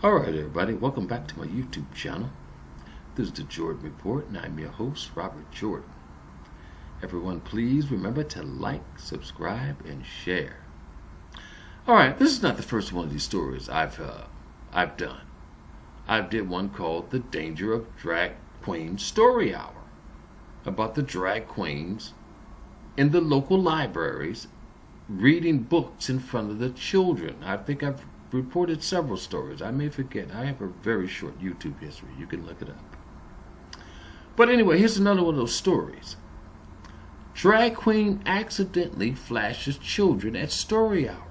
Alright everybody, welcome back to my YouTube channel. This is the Jordan Report and I'm your host, Robert Jordan. Everyone please remember to like, subscribe, and share. Alright, this is not the first one of these stories I've done. I did one called The Danger of Drag Queen Story Hour, about the drag queens in the local libraries reading books in front of the children. I think I've reported several stories. I may forget. I have a very short YouTube history. You can look it up. But anyway, here's another one of those stories. Drag queen accidentally flashes children at story hour.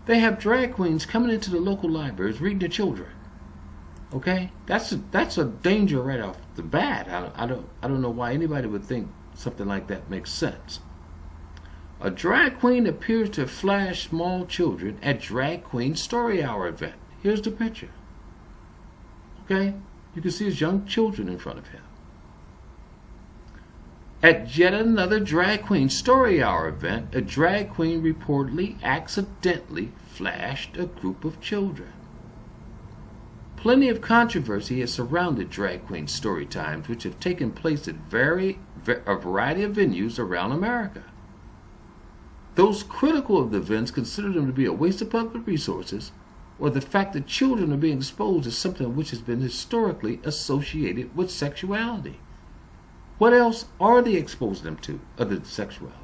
They have drag queens coming into the local libraries reading to children. Okay, that's a danger right off the bat. I don't know why anybody would think something like that makes sense. A drag queen appears to flash small children at drag queen story hour event. Here's the picture. Okay, you can see his young children in front of him. At yet another drag queen story hour event, a drag queen reportedly accidentally flashed a group of children. Plenty of controversy has surrounded drag queen story times, which have taken place at a variety of venues around America. Those critical of the events consider them to be a waste of public resources, or the fact that children are being exposed to something which has been historically associated with sexuality. What else are they exposing them to other than sexuality?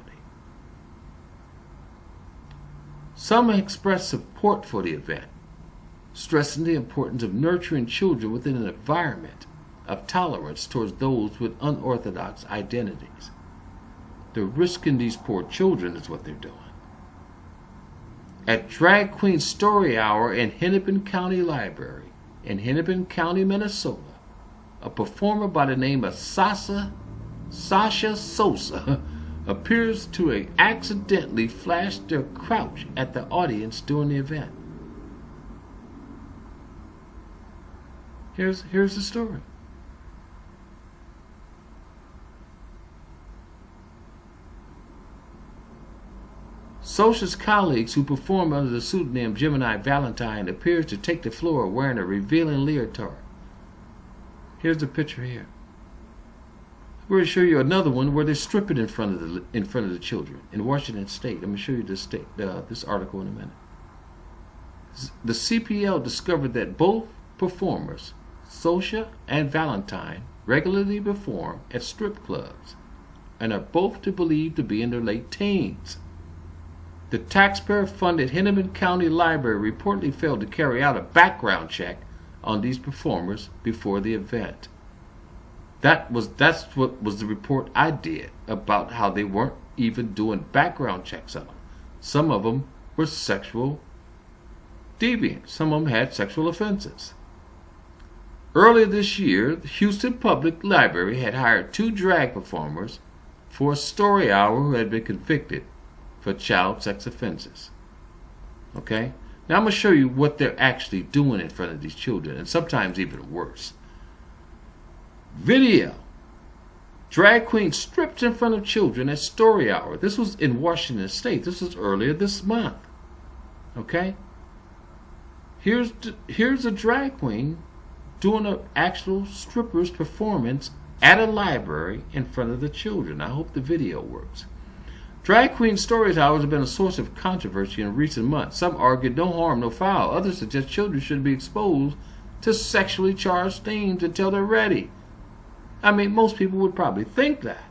Some express support for the event, stressing the importance of nurturing children within an environment of tolerance towards those with unorthodox identities. They're risking these poor children is what they're doing. At Drag Queen Story Hour in Hennepin County Library in Hennepin County, Minnesota, a performer by the name of Sasha Sosa appears to accidentally flash their crouch at the audience during the event. Here's the story. Sosa's colleagues, who perform under the pseudonym Gemini Valentine, appears to take the floor wearing a revealing leotard. Here's the picture here. We're going to show you another one where they're stripping in front of the children in Washington State. I'm going to show you this article in a minute. The CPL discovered that both performers, Sosa and Valentine, regularly perform at strip clubs and are both believed to be in their late teens. The taxpayer-funded Hennepin County Library reportedly failed to carry out a background check on these performers before the event. That's what was the report I did about how they weren't even doing background checks on them. Some of them were sexual deviants. Some of them had sexual offenses. Earlier this year, the Houston Public Library had hired 2 drag performers for a story hour who had been convicted for child sex offenses. Okay? Now I'm going to show you what they're actually doing in front of these children, and sometimes even worse. Video. Drag queen stripped in front of children at story hour. This was in Washington State. This was earlier this month. Okay? Here's a drag queen doing an actual stripper's performance at a library in front of the children. I hope the video works. Drag queen stories hours have been a source of controversy in recent months. Some argue no harm, no foul. Others suggest children should be exposed to sexually charged themes until they're ready. I mean, most people would probably think that.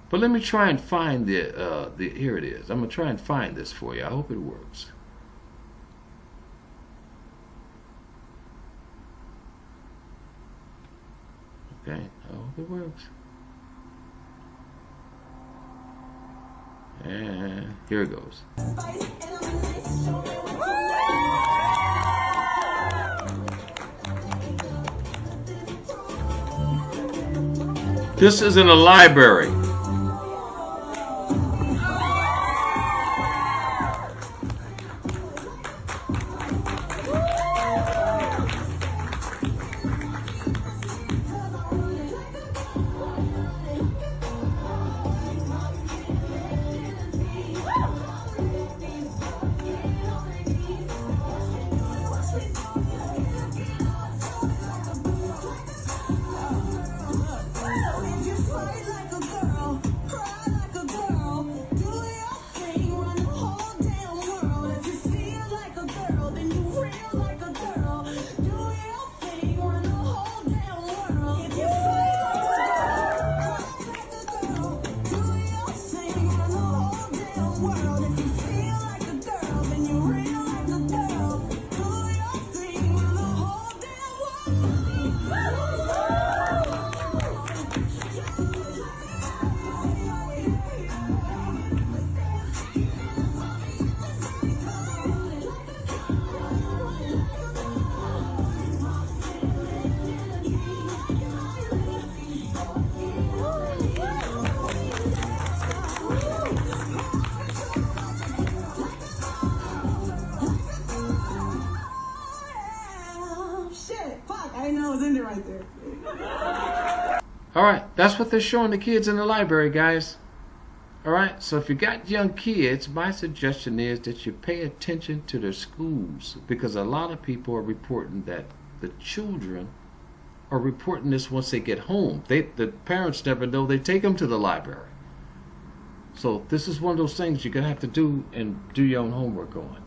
But let me try and find here it is. I'm going to try and find this for you. I hope it works. Okay, I hope it works. And here it goes. This is in a library. I didn't know it was in there right there. All right, that's what they're showing the kids in the library, guys. All right, so if you got young kids, my suggestion is that you pay attention to their schools, because a lot of people are reporting that the children are reporting this once they get home. The parents never know. They take them to the library. So this is one of those things you're going to have to do and do your own homework on.